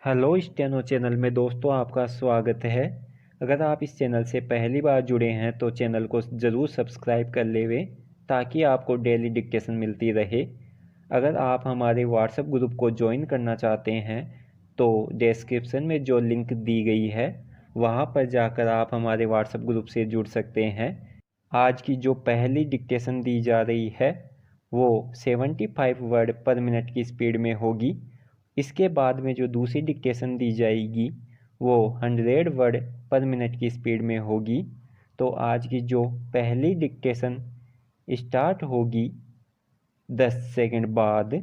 Hello steno channel में दोस्तों आपका स्वागत है। अगर आप इस चैनल से पहली बार जुड़े हैं तो चैनल को ज़रूर सब्सक्राइब कर लेवें ताकि आपको डेली डिक्टेशन मिलती रहे। अगर आप हमारे व्हाट्सएप ग्रुप को ज्वाइन करना चाहते हैं तो डिस्क्रिप्शन में जो लिंक दी गई है वहां पर जाकर आप हमारे व्हाट्सएप ग्रुप से जुड़ सकते हैं। आज की जो पहली डिक्टेशन दी जा रही है वो 75 वर्ड पर मिनट की स्पीड में होगी। इसके बाद में जो दूसरी डिक्टेशन दी जाएगी वो 100 वर्ड पर मिनट की स्पीड में होगी। तो आज की जो पहली डिक्टेशन स्टार्ट होगी 10 सेकंड बाद।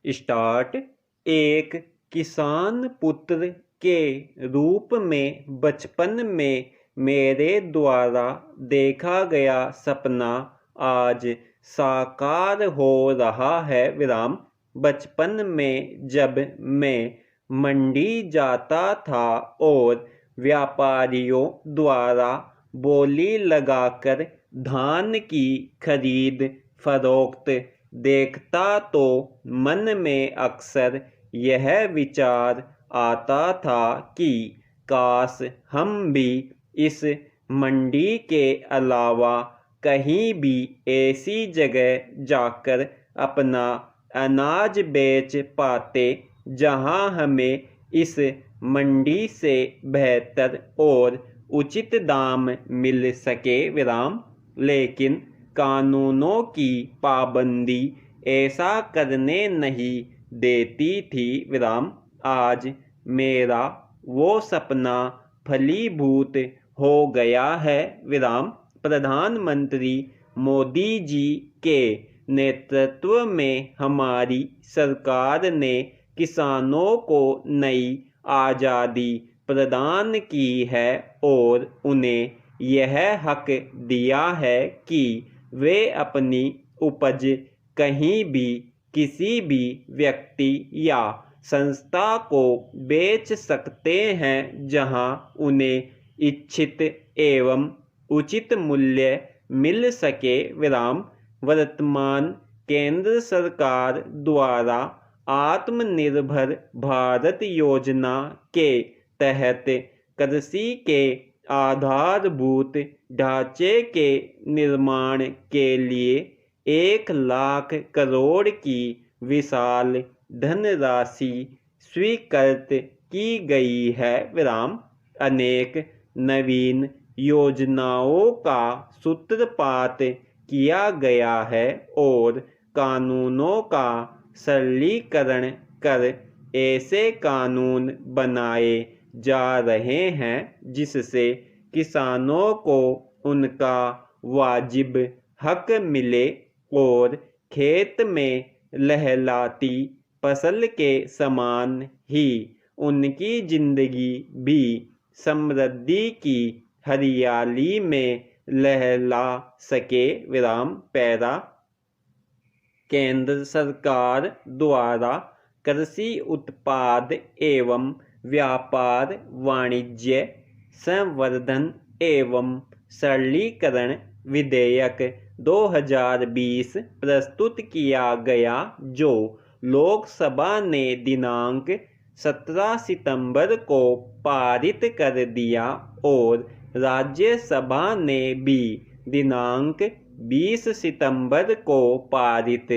स्टार्ट। एक किसान पुत्र के रूप में बचपन में मेरे द्वारा देखा गया सपना आज साकार हो रहा है। विराम। बचपन में जब मैं मंडी जाता था और व्यापारियों द्वारा बोली लगाकर धान की खरीद फरोख्त देखता तो मन में अक्सर यह विचार आता था कि काश हम भी इस मंडी के अलावा कहीं भी ऐसी जगह जाकर अपना अनाज बेच पाते जहां हमें इस मंडी से बेहतर और उचित दाम मिल सके। विराम। लेकिन कानूनों की पाबंदी ऐसा करने नहीं देती थी। विराम। आज मेरा वो सपना फलीभूत हो गया है। विराम। प्रधानमंत्री मोदी जी के नेतृत्व में हमारी सरकार ने किसानों को नई आज़ादी प्रदान की है और उन्हें यह हक दिया है कि वे अपनी उपज कहीं भी किसी भी व्यक्ति या संस्था को बेच सकते हैं जहां उन्हें इच्छित एवं उचित मूल्य मिल सके। विराम। वर्तमान केंद्र सरकार द्वारा आत्मनिर्भर भारत योजना के तहत कृषि के आधारभूत ढांचे के निर्माण के लिए 1 लाख करोड़ की विशाल धनराशि स्वीकृत की गई है। विराम। अनेक नवीन योजनाओं का सूत्रपात किया गया है और कानूनों का सरलीकरण कर ऐसे कानून बनाए जा रहे हैं जिससे किसानों को उनका वाजिब हक मिले और खेत में लहलाती फसल के समान ही उनकी जिंदगी भी समृद्धि की हरियाली में लहला सके। विराम। पैरा। केंद्र सरकार द्वारा कृषि उत्पाद एवं व्यापार वाणिज्य संवर्धन एवं सरलीकरण विधेयक 2020 प्रस्तुत किया गया जो लोकसभा ने दिनांक 17 सितंबर को पारित कर दिया और राज्यसभा ने भी दिनांक 20 सितंबर को पारित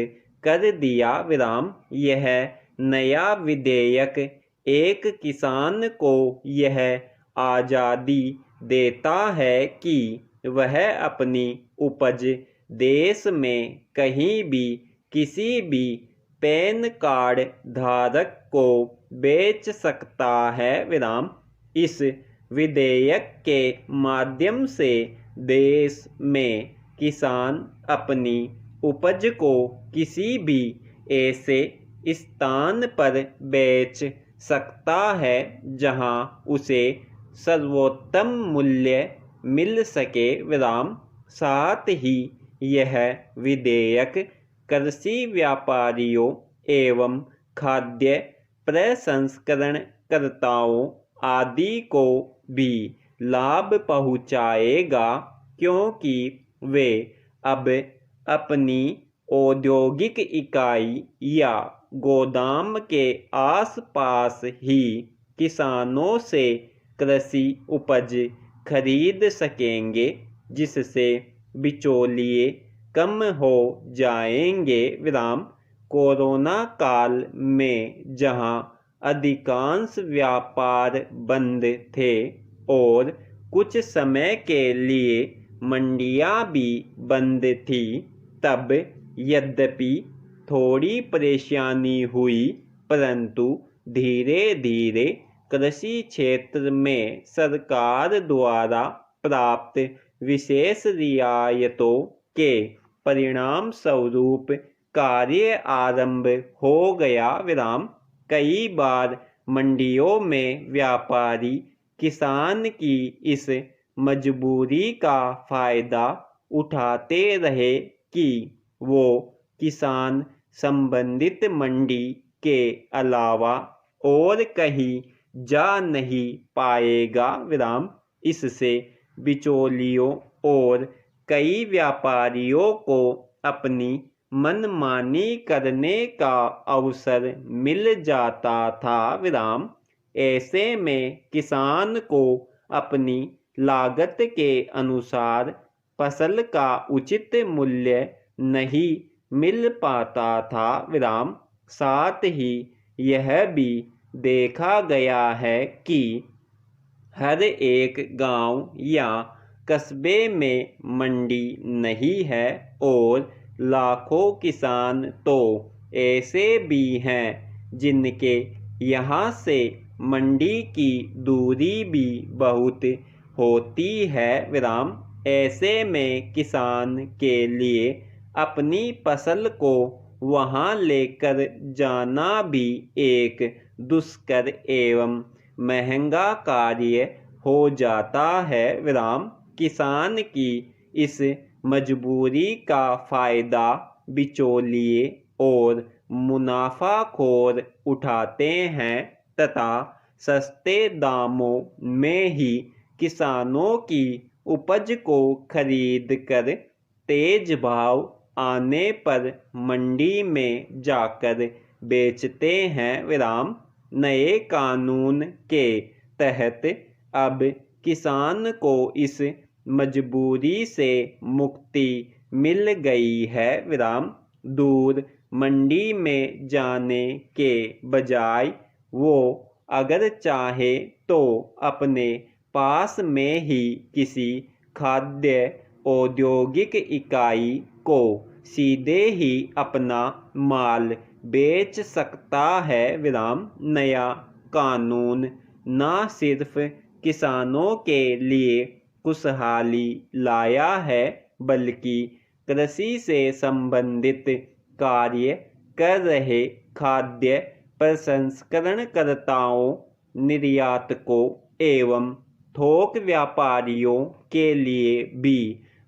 कर दिया। विराम। यह नया विधेयक एक किसान को यह आज़ादी देता है कि वह अपनी उपज देश में कहीं भी किसी भी पैन कार्ड धारक को बेच सकता है। विराम। इस विधेयक के माध्यम से देश में किसान अपनी उपज को किसी भी ऐसे स्थान पर बेच सकता है जहां उसे सर्वोत्तम मूल्य मिल सके। विराम। साथ ही यह विधेयक कृषि व्यापारियों एवं खाद्य प्रसंस्करणकर्ताओं आदि को भी लाभ पहुंचाएगा, क्योंकि वे अब अपनी औद्योगिक इकाई या गोदाम के आसपास ही किसानों से कृषि उपज खरीद सकेंगे, जिससे बिचौलिए कम हो जाएंगे। कोरोना काल में जहां अधिकांश व्यापार बंद थे और कुछ समय के लिए मंडियां भी बंद थी, तब यद्यपि थोड़ी परेशानी हुई, परंतु धीरे धीरे कृषि क्षेत्र में सरकार द्वारा प्राप्त विशेष रियायतों के परिणाम स्वरूप कार्य आरंभ हो गया। कई बार मंडियों में व्यापारी किसान की इस मजबूरी का फायदा उठाते रहे कि वो किसान संबंधित मंडी के अलावा और कहीं जा नहीं पाएगा। इससे बिचौलियों और कई व्यापारियों को अपनी मनमानी करने का अवसर मिल जाता था। ऐसे में किसान को अपनी लागत के अनुसार फसल का उचित मूल्य नहीं मिल पाता था। साथ ही यह भी देखा गया है कि हर एक गांव या कस्बे में मंडी नहीं है और लाखों किसान तो ऐसे भी हैं जिनके यहाँ से मंडी की दूरी भी बहुत होती है। ऐसे में किसान के लिए अपनी फसल को वहाँ लेकर जाना भी एक दुष्कर एवं महंगा कार्य हो जाता है। किसान की इस मजबूरी का फायदा बिचौलिए और मुनाफाखोर उठाते हैं तथा सस्ते दामों में ही किसानों की उपज को खरीद कर तेज भाव आने पर मंडी में जाकर बेचते हैं। नए कानून के तहत अब किसान को इस मजबूरी से मुक्ति मिल गई है। दूर मंडी में जाने के बजाय वो अगर चाहे तो अपने पास में ही किसी खाद्य औद्योगिक इकाई को सीधे ही अपना माल बेच सकता है। नया कानून न सिर्फ किसानों के लिए खुशहाली लाया है, बल्कि कृषि से संबंधित कार्य कर रहे खाद्य प्रसंस्करणकर्ताओं, निर्यातकों एवं थोक व्यापारियों के लिए भी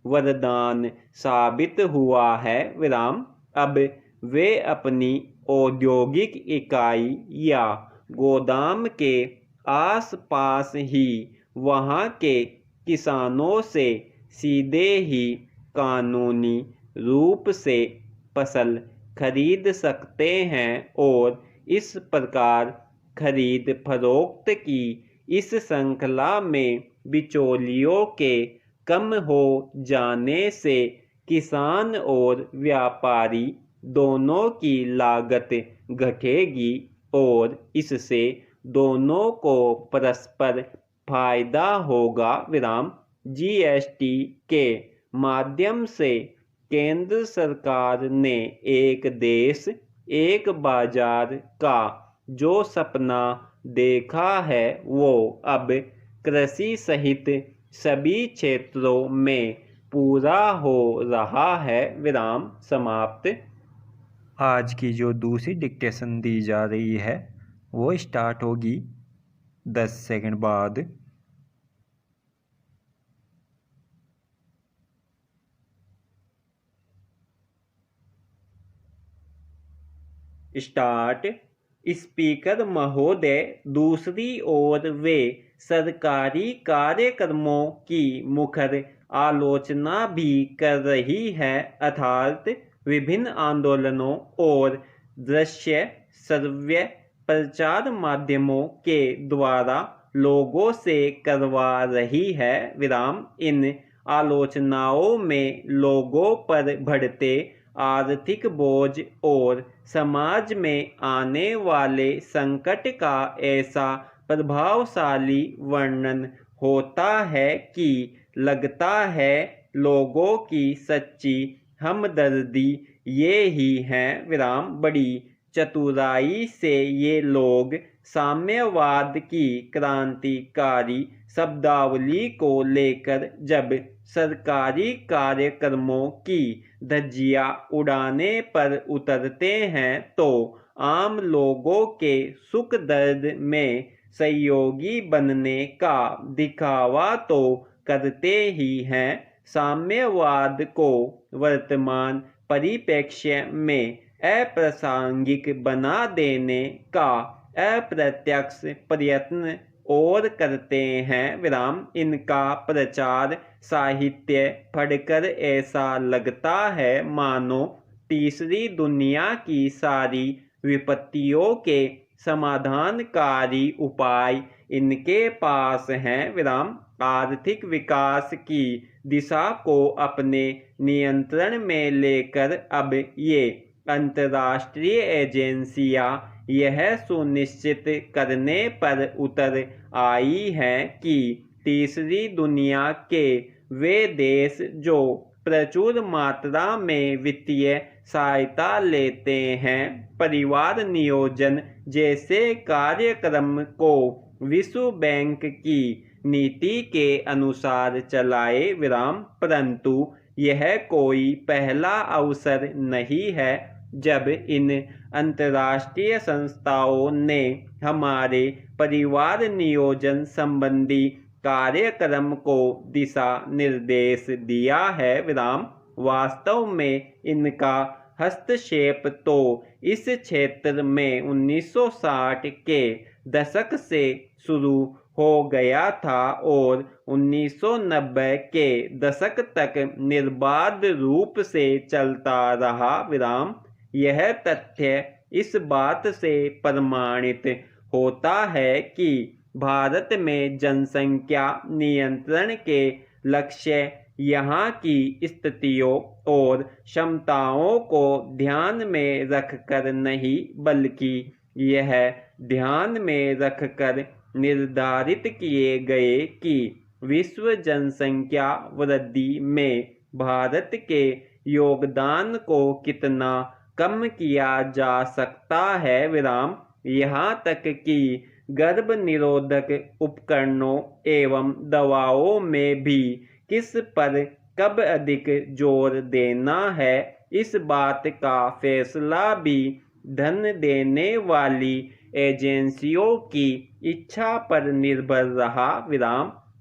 वरदान साबित हुआ है। अब वे अपनी औद्योगिक इकाई या गोदाम के आसपास ही वहाँ के किसानों से सीधे ही कानूनी रूप से फसल खरीद सकते हैं और इस प्रकार खरीद फरोख्त की इस श्रृंखला में बिचौलियों के कम हो जाने से किसान और व्यापारी दोनों की लागत घटेगी और इससे दोनों को परस्पर फायदा होगा। जीएसटी के माध्यम से केंद्र सरकार ने एक देश एक बाजार का जो सपना देखा है वो अब कृषि सहित सभी क्षेत्रों में पूरा हो रहा है। समाप्त। आज की जो दूसरी डिक्टेशन दी जा रही है वो स्टार्ट होगी 10 सेकंड बाद। स्टार्ट। स्पीकर महोदय, दूसरी ओर वे सरकारी कार्यक्रमों की मुखर आलोचना भी कर रही है, अर्थात विभिन्न आंदोलनों और दृश्य श्रव्य प्रचार माध्यमों के द्वारा लोगों से करवा रही है। इन आलोचनाओं में लोगों पर बढ़ते आर्थिक बोझ और समाज में आने वाले संकट का ऐसा प्रभावशाली वर्णन होता है कि लगता है लोगों की सच्ची हमदर्दी ये ही है। बड़ी चतुराई से ये लोग साम्यवाद की क्रांतिकारी शब्दावली को लेकर जब सरकारी कार्यक्रमों की धज्जियां उड़ाने पर उतरते हैं तो आम लोगों के सुख दर्द में सहयोगी बनने का दिखावा तो करते ही हैं, साम्यवाद को वर्तमान परिप्रेक्ष्य में अप्रासंगिक बना देने का अप्रत्यक्ष प्रयत्न और करते हैं। इनका प्रचार साहित्य पढ़कर ऐसा लगता है मानो तीसरी दुनिया की सारी विपत्तियों के समाधानकारी उपाय इनके पास हैं। आर्थिक विकास की दिशा को अपने नियंत्रण में लेकर अब ये अंतर्राष्ट्रीय एजेंसियां यह सुनिश्चित करने पर उतर आई हैं कि तीसरी दुनिया के वे देश जो प्रचुर मात्रा में वित्तीय सहायता लेते हैं, परिवार नियोजन जैसे कार्यक्रम को विश्व बैंक की नीति के अनुसार चलाए। परंतु यह कोई पहला अवसर नहीं है जब इन अंतर्राष्ट्रीय संस्थाओं ने हमारे परिवार नियोजन संबंधी कार्यक्रम को दिशा निर्देश दिया है। वास्तव में इनका हस्तक्षेप तो इस क्षेत्र में 1960 के दशक से शुरू हो गया था और 1990 के दशक तक निर्बाध रूप से चलता रहा। यह तथ्य इस बात से प्रमाणित होता है कि भारत में जनसंख्या नियंत्रण के लक्ष्य यहाँ की स्थितियों और क्षमताओं को ध्यान में रखकर नहीं, बल्कि यह ध्यान में रखकर निर्धारित किए गए कि विश्व जनसंख्या वृद्धि में भारत के योगदान को कितना कम किया जा सकता है। यहाँ तक कि गर्भ निरोधक उपकरणों एवं दवाओं में भी किस पर कब अधिक जोर देना है, इस बात का फैसला भी धन देने वाली एजेंसियों की इच्छा पर निर्भर रहा।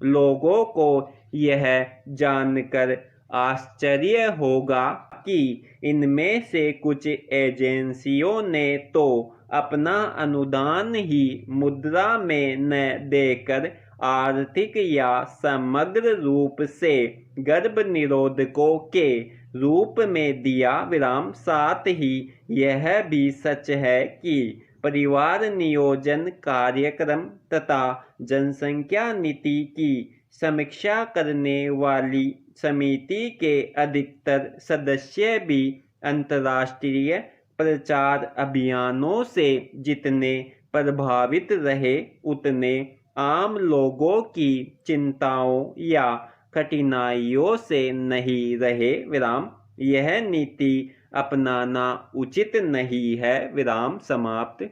लोगों को यह जानकर आश्चर्य होगा कि इनमें से कुछ एजेंसियों ने तो अपना अनुदान ही मुद्रा में न देकर आर्थिक या समग्र रूप से गर्भ निरोधकों के रूप में दिया। साथ ही यह भी सच है कि परिवार नियोजन कार्यक्रम तथा जनसंख्या नीति की समीक्षा करने वाली समिति के अधिकतर सदस्य भी अंतर्राष्ट्रीय प्रचार अभियानों से जितने प्रभावित रहे, उतने आम लोगों की चिंताओं या कठिनाइयों से नहीं रहे। यह नीति अपनाना उचित नहीं है। समाप्त।